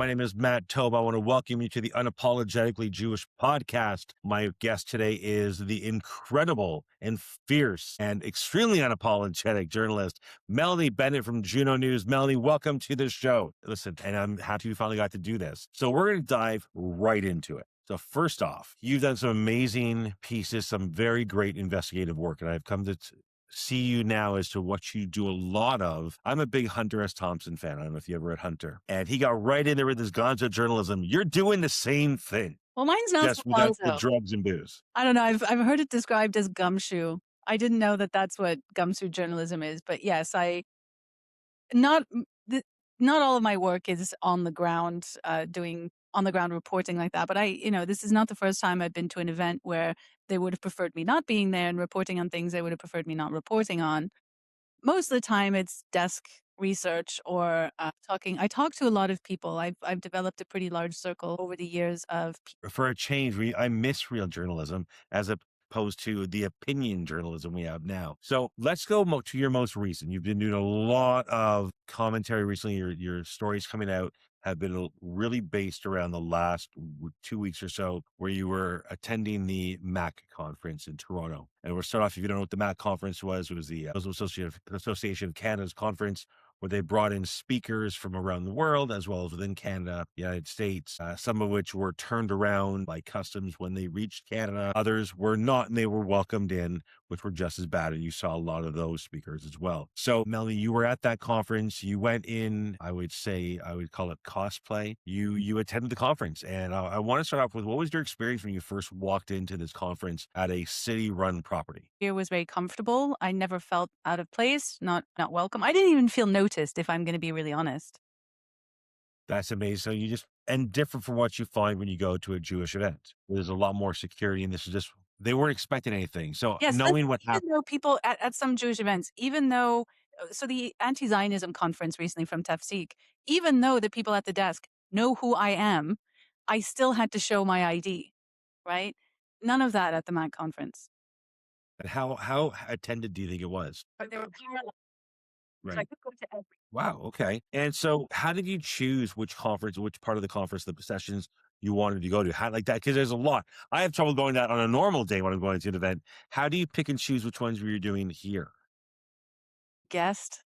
My name is Matt Tobe. I want to welcome you to the Unapologetically Jewish podcast. My guest today is the incredible and fierce and extremely unapologetic journalist, Melanie Bennett from Juno News. Melanie, welcome to the show. Listen, and I'm happy we finally got to do this. So we're going to dive right into it. So first off, you've done some amazing pieces, some very great investigative work, and I've come to see you now as to what you do a lot of. I'm a big Hunter S. Thompson fan. I don't know if you ever read Hunter. And he got right in there with his gonzo journalism. You're doing the same thing. Well, mine's not Just so without the gonzo. drugs and booze. I don't know. I've heard it described as gumshoe. I didn't know that that's what gumshoe journalism is. But yes, not not all of my work is on the ground, doing on the ground reporting like that. But this is not the first time I've been to an event where they would have preferred me not being there and reporting on things they would have preferred me not reporting on. Most of the time, it's desk research or talking. I talk to a lot of people. I've developed a pretty large circle over the years of For a change, I miss real journalism as opposed to the opinion journalism we have now. So let's go to your most recent. You've been doing a lot of commentary recently. Your stories coming out have been really based around the last 2 weeks or so, where you were attending the MAC conference in Toronto. And we'll start off, if you don't know what the MAC conference was, it was the Muslim Association of Canada's conference, where they brought in speakers from around the world, as well as within Canada, the United States, some of which were turned around by customs when they reached Canada. Others were not, and they were welcomed in, which were just as bad. And you saw a lot of those speakers as well. So, Melanie, you were at that conference. You went in, I would call it cosplay. You attended the conference. And I want to start off with, what was your experience when you first walked into this conference at a city-run property? It was very comfortable. I never felt out of place, not welcome. I didn't even feel noticed, if I'm going to be really honest. That's amazing. So and different from what you find when you go to a Jewish event. There's a lot more security, and this is just, they weren't expecting anything. So Yes, knowing what even happened. though people at some Jewish events, even though, so the anti-Zionism conference recently from Tafsik, even though the people at the desk know who I am, I still had to show my ID, right? None of that at the MAC conference. And how attended do you think it was? But they were parallel, so I Right. could go to every. Wow. Okay. And so how did you choose which part of the conference, the sessions you wanted to go to? How like that? Because there's a lot. I have trouble going that on a normal day when I'm going to an event. How do you pick and choose which ones you're doing here? Guest.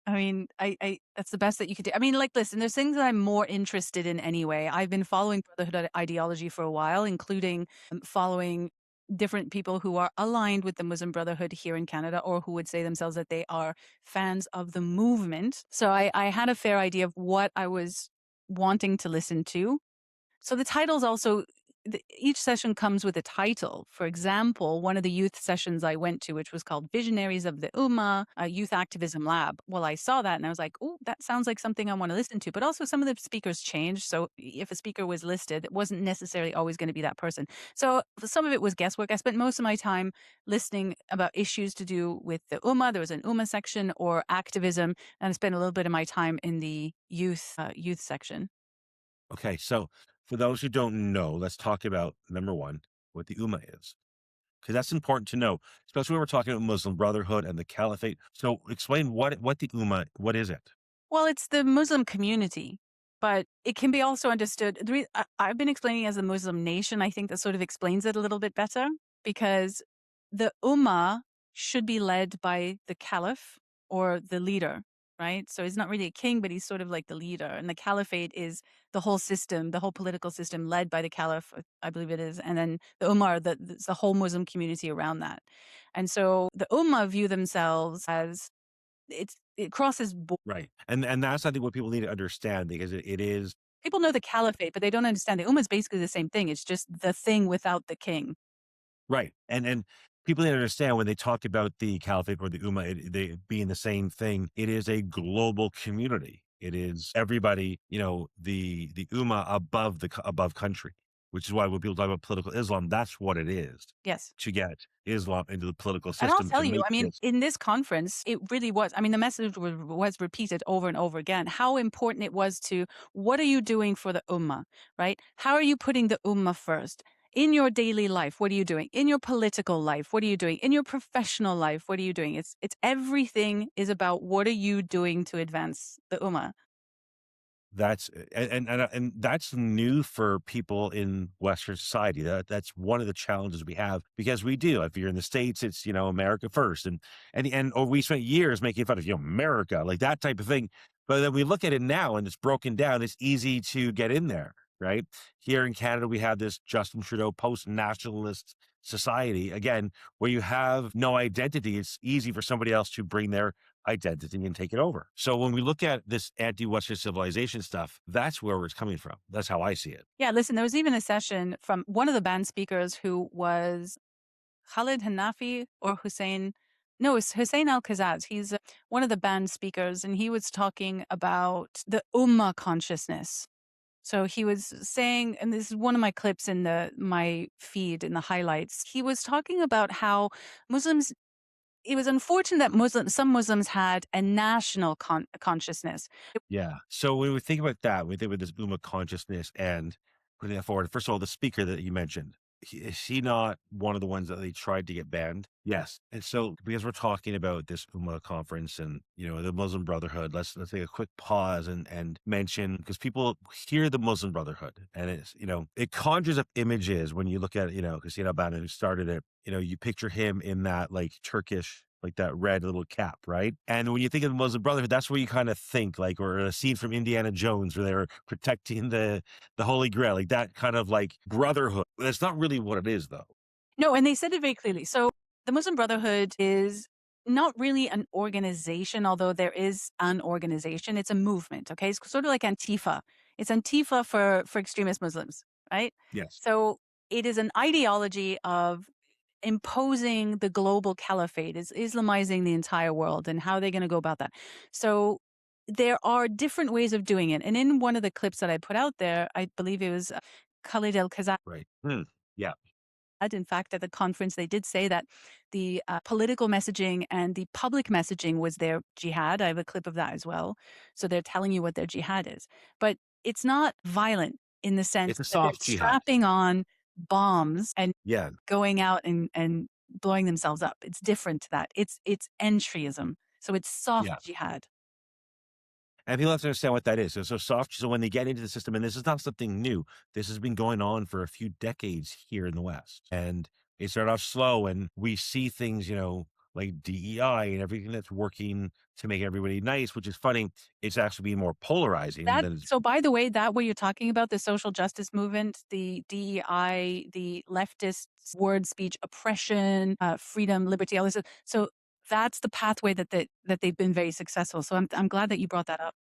I mean, I that's the best that you could do. I mean, like, listen, there's things that I'm more interested in anyway. I've been following Brotherhood ideology for a while, including following different people who are aligned with the Muslim Brotherhood here in Canada, or who would say themselves that they are fans of the movement. So I had a fair idea of what I was wanting to listen to. So the titles also, each session comes with a title. For example, one of the youth sessions I went to, which was called Visionaries of the Ummah, a youth activism lab. Well, I saw that and I was like, oh, that sounds like something I want to listen to. But also some of the speakers changed. So if a speaker was listed, it wasn't necessarily always going to be that person. So some of it was guesswork. I spent most of my time listening about issues to do with the Ummah. There was an Ummah section or activism, and I spent a little bit of my time in the youth section. Okay. So for those who don't know, let's talk about number one, what the Ummah is. Because that's important to know, especially when we're talking about Muslim Brotherhood and the Caliphate. So explain what the Ummah, what is it? Well, it's the Muslim community, but it can be also understood. I've been explaining it as the Muslim nation. I think that sort of explains it a little bit better, because the Ummah should be led by the Caliph or the leader, right? So he's not really a king, but he's sort of like the leader. And the Caliphate is the whole system, the whole political system led by the Caliph, I believe it is. And then the Ummah are the whole Muslim community around that. And so the Ummah view themselves as, it crosses. Right. And that's, I think, what people need to understand, because it is People know the caliphate, but they don't understand the Ummah is basically the same thing. It's just the thing without the king. right. And people need to understand, when they talk about the Caliphate or the Ummah, they being the same thing, it is a global community. It is everybody, the Ummah above country, which is why when people talk about political Islam, that's what it is, Yes. to get Islam into the political And I'll system tell to you, make I mean, this. in this conference, it really was. I mean, the message was repeated over and over again, how important it was to, what are you doing for the Ummah, right? How are you putting the Ummah first? In your daily life, what are you doing? In your political life, what are you doing? In your professional life, what are you doing? It's everything is about, what are you doing to advance the Ummah? And that's new for people in Western society. That's one of the challenges we have because we do. If you're in the States, it's America first, and or we spent years making fun of America, like that type of thing. But then we look at it now and it's broken down. It's easy to get in there, right? Here in Canada, we have this Justin Trudeau post-nationalist society again, where you have no identity. It's easy for somebody else to bring their identity and take it over. So when we look at this anti-Western civilization stuff, that's where it's coming from. That's how I see it. Yeah, listen, there was even a session from one of the band speakers who was Khalid Hanafi or Hussein. No, it's Hussein Al Kazaz. He's one of the band speakers, and he was talking about the Ummah consciousness. So he was saying, and this is one of my clips in my feed in the highlights. He was talking about how Muslims. It was unfortunate that some Muslims had a national consciousness. Yeah. So when we think about that, we think about this Uma consciousness and putting that forward. First of all, the speaker that you mentioned, is he not one of the ones that they tried to get banned? Yes. And so because we're talking about this Ummah conference and the Muslim Brotherhood, let's take a quick pause and mention because people hear the Muslim Brotherhood and it conjures up images when you look at because Bannon who started it, you picture him in that like Turkish like that red little cap, right? And when you think of the Muslim Brotherhood, that's where you kind of think like, or a scene from Indiana Jones where they were protecting the Holy Grail, like that kind of like brotherhood. That's not really what it is, though. No, and they said it very clearly. So the Muslim Brotherhood is not really an organization, although there is an organization. It's a movement. Okay, it's sort of like Antifa. It's Antifa for extremist Muslims, right? Yes. So it is an ideology of imposing the global caliphate, is Islamizing the entire world, and how are they going to go about that? So there are different ways of doing it. And in one of the clips that I put out there, I believe it was Khalid El Kazak. Right. Yeah. In fact, at the conference, they did say that the political messaging and the public messaging was their jihad. I have a clip of that as well. So they're telling you what their jihad is. But it's not violent in the sense It's a that they're soft jihad. strapping on bombs and Yeah. going out and blowing themselves up. It's different to that. It's entryism. So it's soft Yeah. jihad. And people have to understand what that is. So soft. So when they get into the system, and this is not something new, this has been going on for a few decades here in the West. And it started off slow, and we see things, like DEI and everything that's working to make everybody nice, which is funny. It's actually being more polarizing That than it's so by the way, that what you're talking about, the social justice movement, the DEI, the leftist word speech oppression, freedom, liberty, all this. So that's the pathway that they've been very successful. So I'm glad that you brought that up.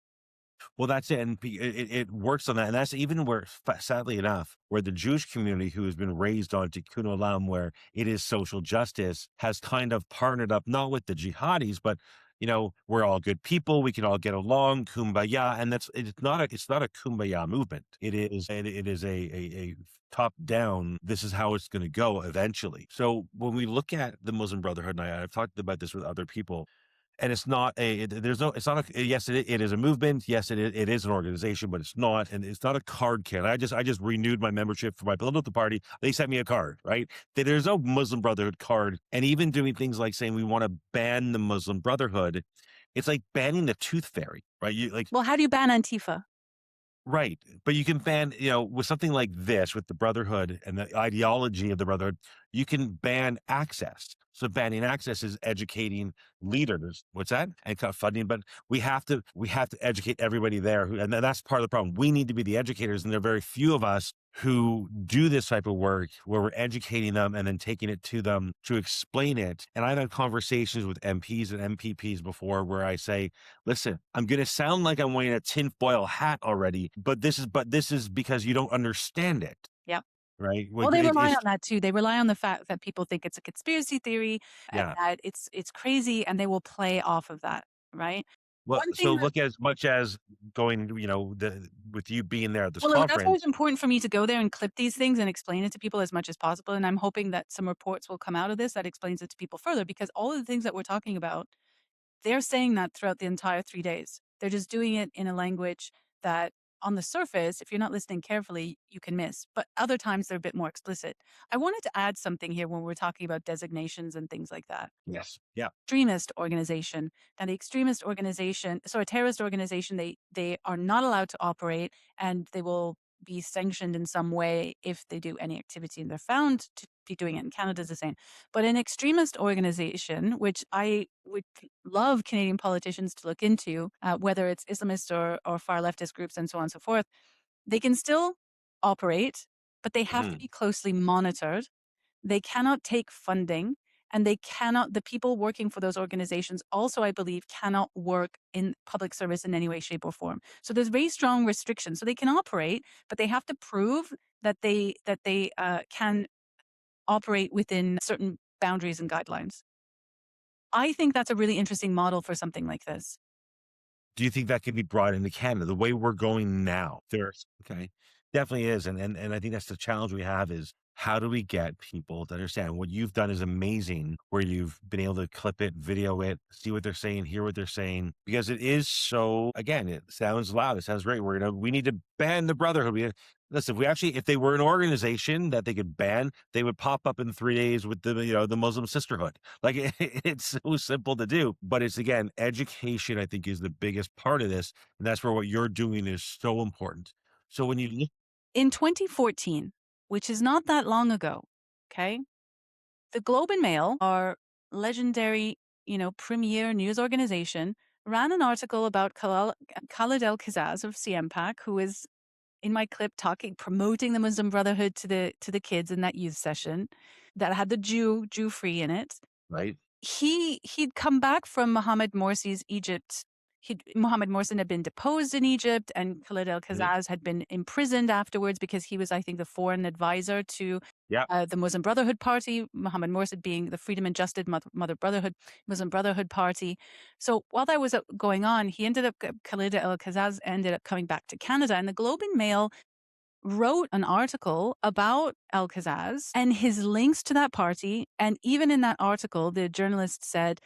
Well, that's it, and it works on that, and that's even where, sadly enough, where the Jewish community who has been raised on Tikkun Olam, where it is social justice, has kind of partnered up not with the jihadis, but we're all good people, we can all get along, kumbaya, and it's not a kumbaya movement. It is a top down. This is how it's going to go eventually. So when we look at the Muslim Brotherhood, and I've talked about this with other people, and it's not yes, it is a movement. Yes, it is an organization, but it's not, and it's not a card can. I just renewed my membership for my political party. They sent me a card, right? There's no Muslim Brotherhood card. And even doing things like saying we want to ban the Muslim Brotherhood, it's like banning the tooth fairy, right? You like Well, how do you ban Antifa? Right. But you can ban, with something like this, with the Brotherhood and the ideology of the Brotherhood, you can ban access. So banning access is educating leaders. What's that? And kind of funding, but we have to educate everybody there. And that's part of the problem. We need to be the educators, and there are very few of us who do this type of work where we're educating them and then taking it to them to explain it. And I've had conversations with MPs and MPPs before where I say, listen, I'm going to sound like I'm wearing a tinfoil hat already, but this is because you don't understand it, Yep. right? Well, Like they rely it's on that too. They rely on the fact that people think it's a conspiracy theory and yeah. that it's crazy, and they will play off of that, right? Well, One so thing that look as much as going, with you being there at this Well, that's why it's conference. important for me to go there and clip these things and explain it to people as much as possible, and I'm hoping that some reports will come out of this that explains it to people further, because all of the things that we're talking about, they're saying that throughout the entire 3 days. They're just doing it in a language that on the surface, if you're not listening carefully, you can miss. But other times they're a bit more explicit. I wanted to add something here when we're talking about designations and things like that. Yes. Yeah. Extremist organization. Now, the extremist organization, so a terrorist organization, they are not allowed to operate, and they will be sanctioned in some way if they do any activity, and they're found to be doing it. In Canada is the same. But an extremist organization, which I would love Canadian politicians to look into, whether it's Islamist or far leftist groups and so on and so forth, they can still operate, but they have to Mhm. be closely monitored. They cannot take funding, and they cannot the people working for those organizations also, I believe, cannot work in public service in any way, shape, or form. So there's very strong restrictions. So they can operate, but they have to prove that they can operate within certain boundaries and guidelines. I think that's a really interesting model for something like this. Do you think that could be brought into Canada the way we're going now? There's okay. Definitely is. And I think that's the challenge we have is how do we get people to understand what you've done is amazing, where you've been able to clip it, video it, see what they're saying, hear what they're saying, because it is so again, it sounds loud, it sounds great. We need to ban the brotherhood. Listen, if they were an organization that they could ban, they would pop up in 3 days with the Muslim sisterhood. Like it's so simple to do, but it's again, education, I think, is the biggest part of this. And that's where what you're doing is so important. So when you look, In 2014, which is not that long ago, okay, the Globe and Mail, our legendary, premier news organization, ran an article about Khalid El-Kazaz of CMPAC, who is in my clip promoting the Muslim Brotherhood to the kids in that youth session that had the Jew free in it. right, He'd come back from Mohammed Morsi's Egypt. Mohammed Morsi had been deposed in Egypt, and Khalid mhm, El-Kazaz had been imprisoned afterwards because he was, I think, the foreign advisor to yeah, the Muslim Brotherhood Party, Mohammed Morsi being the Freedom and Justice Mother Brotherhood, Muslim Brotherhood Party. So while that was going on, Khalid El-Kazaz ended up coming back to Canada, and the Globe and Mail wrote an article about Al-Kazaz and his links to that party. And even in that article, the journalist said,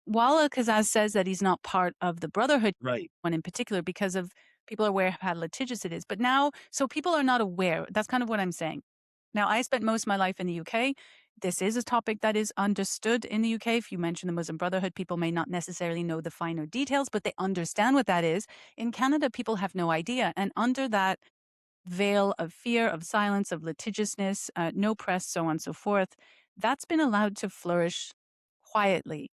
while Al-Kazaz says that he's not part of the Brotherhood, right. one in particular, because of people are aware of how litigious it is. But now, so people are not aware. That's kind of what I'm saying. Now, I spent most of my life in the UK. This is a topic that is understood in the UK. If you mention the Muslim Brotherhood, people may not necessarily know the finer details, but they understand what that is. In Canada, people have no idea. And under that veil of fear, of silence, of litigiousness, no press, so on and so forth, that's been allowed to flourish quietly.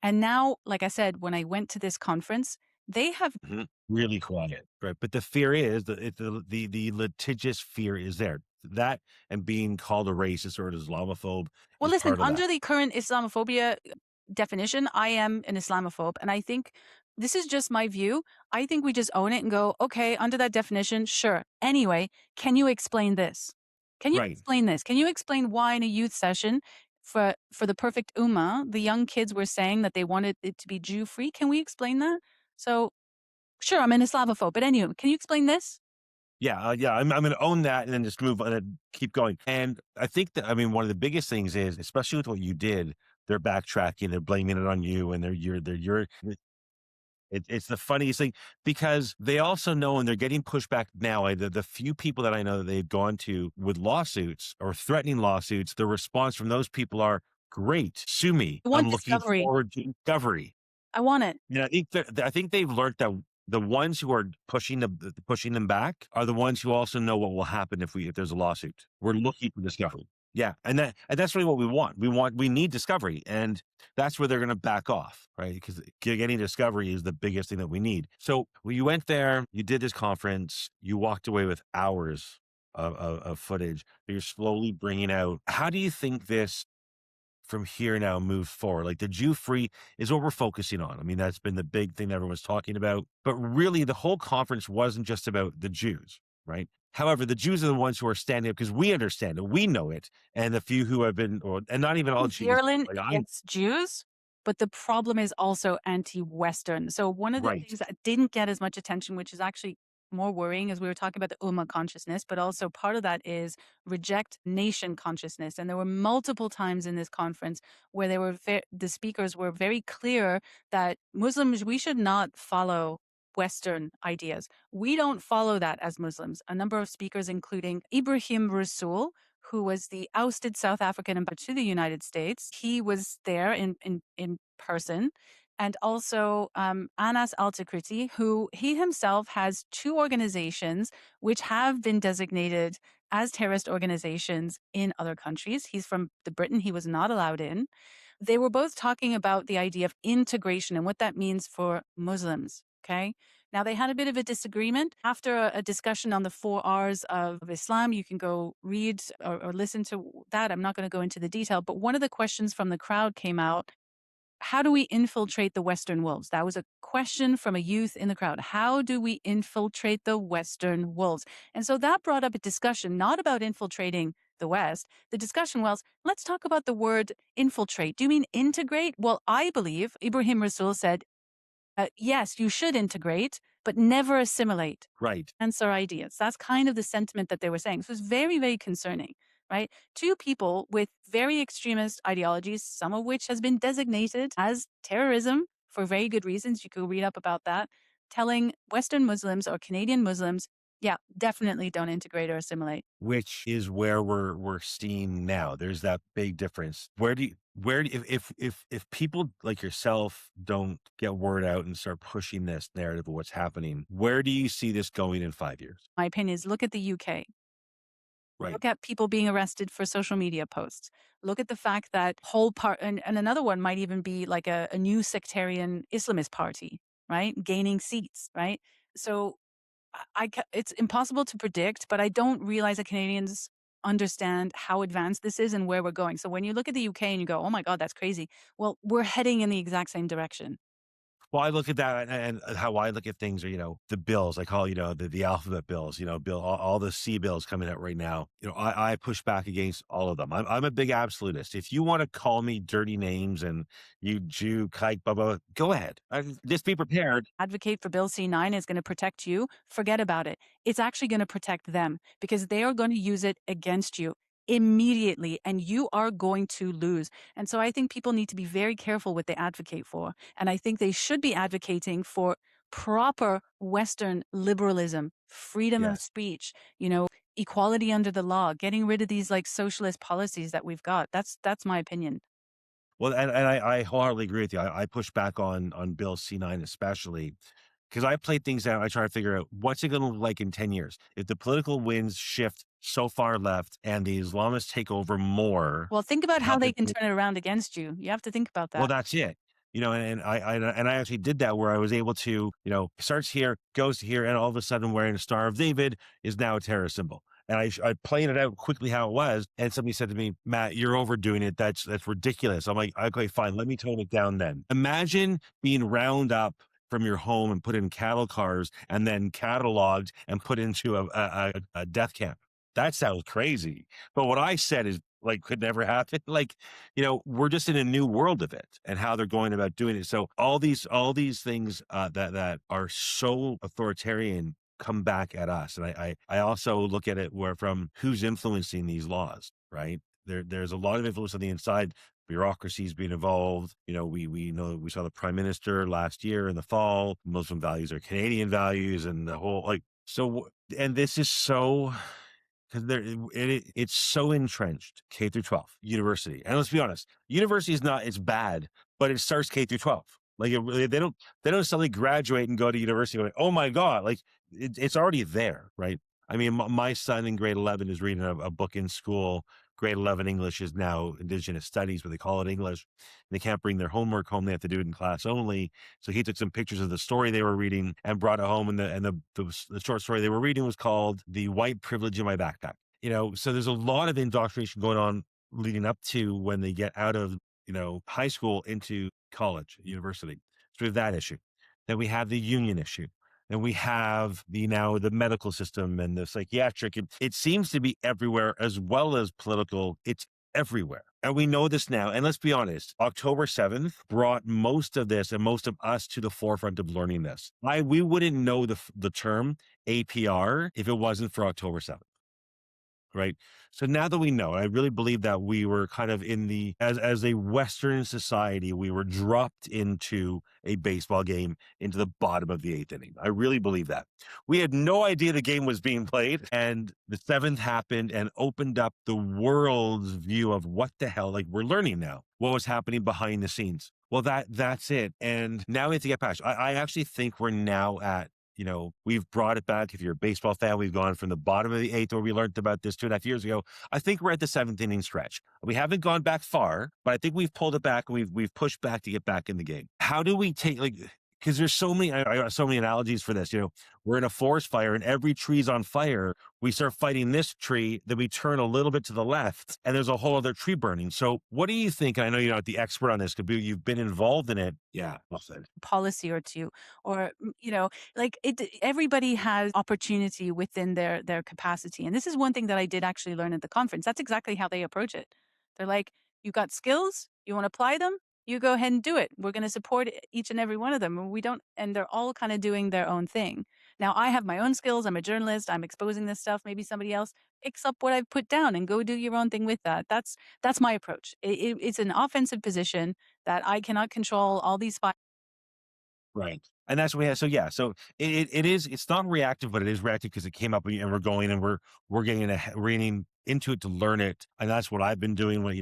And now, like I said, when I went to this conference, they have, Mhm. Really quiet, right? But the fear is the litigious fear is there. That and being called a racist or an Islamophobe well, is listen, part of that. under the current Islamophobia definition, I am an Islamophobe. And I think this is just my view. I think we just own it and go, okay, under that definition, sure. Anyway, can you explain this? Can you Right. explain this? Can you explain why in a youth session for the perfect Ummah, the young kids were saying that they wanted it to be Jew free? Can we explain that? So, sure, I'm an Islamophobe, but anyway, can you explain this? Yeah, yeah. I'm going to own that and then just move on and keep going. And I think that one of the biggest things is, especially with what you did, they're backtracking, they're blaming it on you, and they're it's the funniest thing because they also know and they're getting pushback now. The few people that I know that they've gone to with lawsuits or threatening lawsuits, the response from those people are great. Sue me. I want I'm looking discovery. forward to discovery. I want it. I think they've learned that the ones who are pushing them back are the ones who also know what will happen if there's a lawsuit. We're looking for discovery. Yeah, and that's really what we want. We need discovery, and that's where they're going to back off, right? Because getting discovery is the biggest thing that we need. So when you went there, you did this conference, you walked away with hours of footage that you're slowly bringing out. How do you think this from here now moves forward? Like the Jew free is what we're focusing on. I mean, that's been the big thing that everyone's talking about. But really, the whole conference wasn't just about the Jews, right? However, the Jews are the ones who are standing up because we understand it, we know it, and the few who have been, and not even all Jews, Virulent like I, against Jews, but the problem is also anti-Western. So one of the right, things that didn't get as much attention, which is actually more worrying, as we were talking about the Ummah consciousness, but also part of that is reject nation consciousness. And there were multiple times in this conference where the speakers were very clear that Muslims, we should not follow Western ideas. We don't follow that as Muslims. A number of speakers, including Ibrahim Rasool, who was the ousted South African ambassador to the United States, he was there in person. And also Anas Al-Takriti, who he himself has two organizations which have been designated as terrorist organizations in other countries. He's from the Britain. He was not allowed in. They were both talking about the idea of integration and what that means for Muslims. Okay. Now, they had a bit of a disagreement after a discussion on the 4 R's of Islam. You can go read or listen to that. I'm not going to go into the detail, but one of the questions from the crowd came out: how do we infiltrate the Western wolves? That was a question from a youth in the crowd. How do we infiltrate the Western wolves? And so that brought up a discussion, not about infiltrating the West. The discussion was, let's talk about the word infiltrate. Do you mean integrate? Well, I believe Ibrahim Rasool said, yes, you should integrate, but never assimilate. Right. Answer ideas. That's kind of the sentiment that they were saying. So it's very, very concerning, right? Two people with very extremist ideologies, some of which has been designated as terrorism for very good reasons. You could read up about that, telling Western Muslims or Canadian Muslims, yeah, definitely don't integrate or assimilate. Which is where we're seeing now. There's that big difference. If people like yourself don't get word out and start pushing this narrative of what's happening, where do you see this going in 5 years? My opinion is look at the UK. Right. Look at people being arrested for social media posts. Look at the fact that whole part, and another one might even be like a new sectarian Islamist party, right? Gaining seats, right? So it's impossible to predict, but I don't realize that Canadians understand how advanced this is and where we're going. So when you look at the UK and you go, oh my God, that's crazy. Well, we're heading in the exact same direction. Well, I look at that and how I look at things are, the bills. I call, the alphabet bills, all the C bills coming out right now. I push back against all of them. I'm a big absolutist. If you want to call me dirty names and you Jew, kike, blah, blah, go ahead. Just be prepared. Advocate for Bill C9 is going to protect you. Forget about it. It's actually going to protect them because they are going to use it against you immediately and you are going to lose. And so I think people need to be very careful what they advocate for. And I think they should be advocating for proper Western liberalism, freedom of Yes. speech, equality under the law, getting rid of these like socialist policies that we've got. That's my opinion. Well, and I wholeheartedly agree with you. I push back on Bill C9 especially because I play things out. I try to figure out what's it going to look like in 10 years if the political winds shift so far left and the Islamists take over more. Well, think about How how they they can turn it around against you. You have to think about Well, that. that's it. And I actually did that where I was able to, starts here, goes to here, and all of a sudden wearing a Star of David is now a terrorist symbol. And I played it out quickly how it was. And somebody said to me, Matt, you're overdoing it. That's ridiculous. I'm like, okay, fine. Let me tone it down then. Imagine being round up from your home and put in cattle cars and then cataloged and put into a death camp. That sounds crazy. But what I said is like could never happen. Like, we're just in a new world of it and how they're going about doing it. So all these things that are so authoritarian come back at us. And I also look at it where from who's influencing these laws, right? There's a lot of influence on the inside. Bureaucracies being involved. We know we saw the prime minister last year in the fall. Muslim values are Canadian values, and the whole so. And this is so because it's so entrenched. K through 12 university, and let's be honest, university is not it's bad, but it starts K through 12. Like they don't suddenly graduate and go to university going, oh my God, like it's already there, right? I mean, my son in grade 11 is reading a book in school. Grade 11 English is now Indigenous Studies, but they call it English. They can't bring their homework home; they have to do it in class only. So he took some pictures of the story they were reading and brought it home. And the short story they were reading was called "The White Privilege in My Backpack." So there's a lot of indoctrination going on leading up to when they get out of high school into college, university. So we have that issue. Then we have the union issue. And we have the medical system and the psychiatric. It seems to be everywhere as well as political. It's everywhere. And we know this now. And let's be honest, October 7th brought most of this and most of us to the forefront of learning this. We wouldn't know the term APR if it wasn't for October 7th. right? So now that we know, I really believe that we were kind of in the as a Western society, we were dropped into a baseball game into the bottom of the eighth inning. I really believe that. We had no idea the game was being played, and the seventh happened and opened up the world's view of what the hell, like we're learning now what was happening behind the scenes. Well, that's it. And now we have to get past. I actually think we're now at, we've brought it back. If you're a baseball fan, we've gone from the bottom of the eighth where we learned about this 2.5 years ago. I think we're at the seventh inning stretch. We haven't gone back far, but I think we've pulled it back and we've pushed back to get back in the game. How do we take, like, because there's so many, I got so many analogies for this. We're in a forest fire and every tree's on fire. We start fighting this tree, then we turn a little bit to the left and there's a whole other tree burning. So what do you think? And I know you're not the expert on this, because you've been involved in it. Yeah. Well said. Policy or two, or like everybody has opportunity within their capacity, and this is one thing that I did actually learn at the conference. That's exactly how they approach it. They're like, you got skills, you want to apply them, you go ahead and do it. We're going to support each and every one of them, and we don't, and they're all kind of doing their own thing. Now I have my own skills, I'm a journalist, I'm exposing this stuff. Maybe somebody else picks up what I've put down and go do your own thing with that. That's my approach. It's an offensive position that I cannot control all these. Right. And that's what we have. So yeah, so it is, it's not reactive, but it is reactive because it came up and we're going and we're getting into it to learn it. And that's what I've been doing when,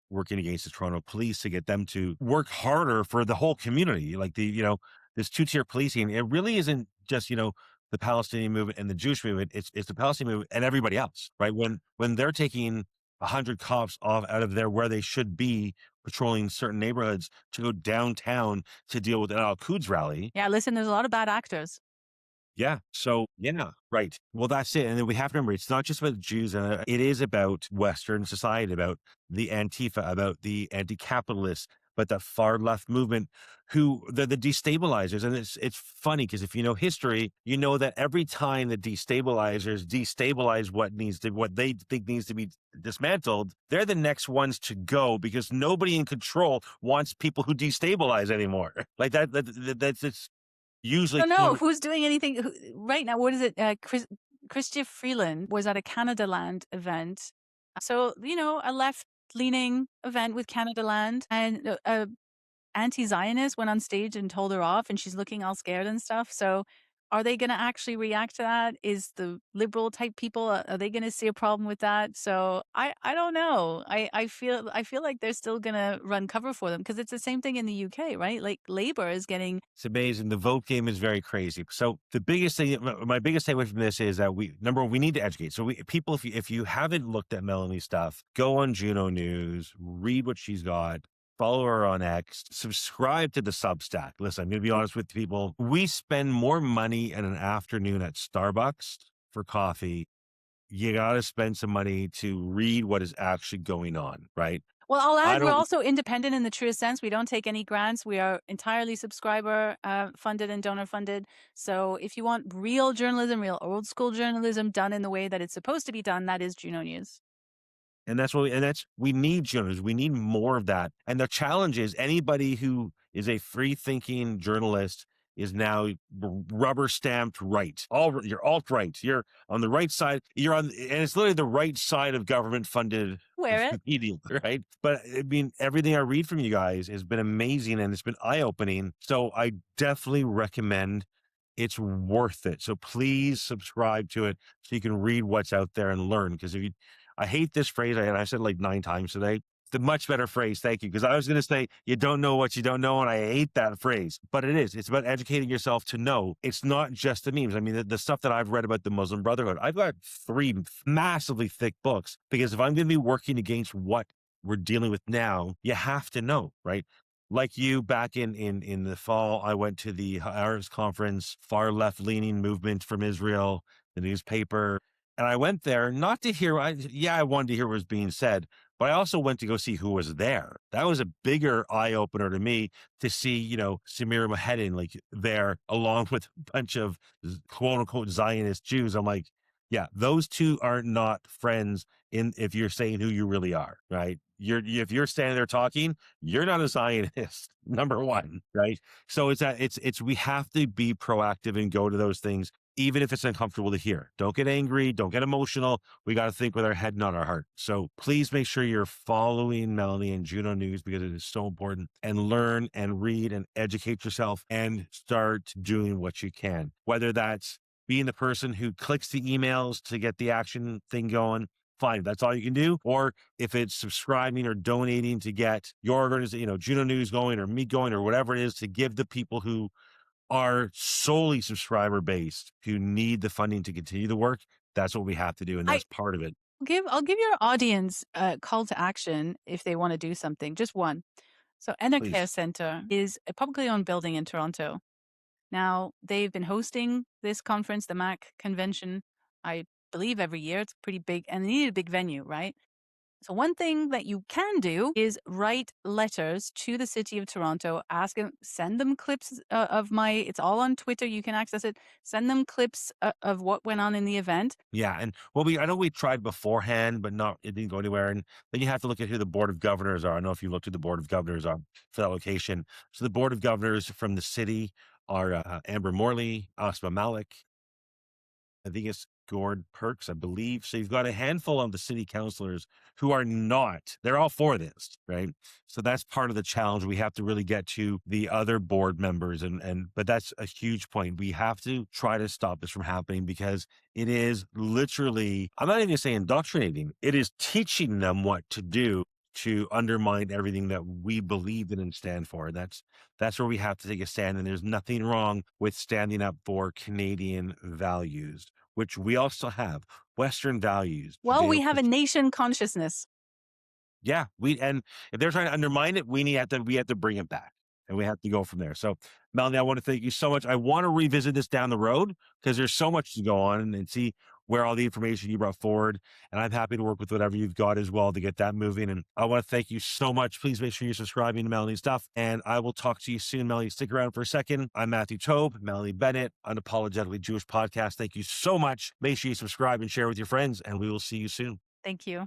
working against the Toronto police to get them to work harder for the whole community. Like this two-tier policing, it really isn't just, the Palestinian movement and the Jewish movement. It's the Palestinian movement and everybody else, right? When they're taking 100 cops off out of there where they should be patrolling certain neighborhoods to go downtown to deal with an Al-Quds rally. Yeah, listen, there's a lot of bad actors. Yeah. So, yeah, right. Well, that's it. And then we have to remember, it's not just about the Jews. It is about Western society, about the Antifa, about the anti-capitalists, but the far left movement, who the destabilizers. And it's funny because if you know history, you know that every time the destabilizers destabilize what they think needs to be dismantled, they're the next ones to go because nobody in control wants people who destabilize anymore. Like that's it's I usually don't know who's doing anything right now. What is it? Christia Freeland was at a Canada Land event. So, a left leaning event with Canada Land, and a anti-Zionist went on stage and told her off, and she's looking all scared and stuff. So are they going to actually react to that? Is the liberal type people, are they going to see a problem with that? So I don't know. I feel like they're still going to run cover for them because it's the same thing in the UK, right? Like Labour is getting. It's amazing. The vote game is very crazy. So the biggest thing, my biggest takeaway from this is that number one, we need to educate. So people, if you haven't looked at Melanie's stuff, go on Juno News, read what she's got. Follow her on X, subscribe to the Substack. Listen, I'm going to be honest with people. We spend more money in an afternoon at Starbucks for coffee. You got to spend some money to read what is actually going on, right? Well, I'll I add, we're don't, also independent in the truest sense. We don't take any grants. We are entirely subscriber funded and donor funded. So if you want real journalism, real old school journalism done in the way that it's supposed to be done, that is Juno News. and that's what we need journalists. We need more of that. And the challenge is anybody who is a free thinking journalist is now rubber stamped right. You're alt right. You're on the right side. And it's literally the right side of government funded Wear it. media, right? But I mean, everything I read from you guys has been amazing and it's been eye opening. So I definitely recommend. It's worth it. So please subscribe to it so you can read what's out there and learn. Because I hate this phrase, and I said it like 9 times today. It's a much better phrase. Thank you. Because I was going to say, you don't know what you don't know. And I hate that phrase, but it is. It's about educating yourself to know. It's not just the memes. I mean, the stuff that I've read about the Muslim Brotherhood, I've got 3 massively thick books because if I'm going to be working against what we're dealing with now, you have to know, right? Like you, back in the fall, I went to the Harris conference, far left leaning movement from Israel, the newspaper. And I went there not to hear, I wanted to hear what was being said, but I also went to go see who was there. That was a bigger eye opener to me to see, Samir Mahedin like there along with a bunch of quote unquote Zionist Jews. I'm like, yeah, those two are not friends if you're saying who you really are, right? If you're standing there talking, you're not a Zionist, number one, right? So we have to be proactive and go to those things. even if it's uncomfortable to hear. Don't get angry. Don't get emotional. We got to think with our head, not our heart. So please make sure you're following Melanie and Juno News because it is so important, and learn and read and educate yourself and start doing what you can, whether that's being the person who clicks the emails to get the action thing going. Fine, that's all you can do. Or if it's subscribing or donating to get your organization, Juno News going or me going or whatever it is, to give the people who are solely subscriber based, who need the funding to continue the work. That's what we have to do. And I that's part of it. I'll give your audience a call to action if they want to do something. Just one. So, Enna Care Please. Center is a publicly owned building in Toronto. Now, they've been hosting this conference, the MAC convention, I believe every year. It's pretty big, and they need a big venue, right? So one thing that you can do is write letters to the city of Toronto, send them clips it's all on Twitter. You can access it. Send them clips of what went on in the event. Yeah. And I know we tried beforehand, but it didn't go anywhere. And then you have to look at who the board of governors are. I don't know if you looked at the board of governors for that location. So the board of governors from the city are Amber Morley, Asma Malik, I think it's Gord Perks, I believe. So you've got a handful of the city councilors who are not, they're all for this, right? So that's part of the challenge. We have to really get to the other board members but that's a huge point. We have to try to stop this from happening because it is literally, I'm not even gonna say indoctrinating, it is teaching them what to do to undermine everything that we believe in and stand for. That's where we have to take a stand. And there's nothing wrong with standing up for Canadian values, which we also have. Western values, Well, we have a nation consciousness. yeah, and if they're trying to undermine it, we have to bring it back, and we have to go from there. So, Melanie, I want to thank you so much. I want to revisit this down the road because there's so much to go on and see where all the information you brought forward. And I'm happy to work with whatever you've got as well to get that moving. And I want to thank you so much. Please make sure you're subscribing to Melanie's stuff, and I will talk to you soon. Melanie, stick around for a second. I'm Matthew Tobe, Melanie Bennett, Unapologetically Jewish podcast. Thank you so much. Make sure you subscribe and share with your friends, and we will see you soon. Thank you.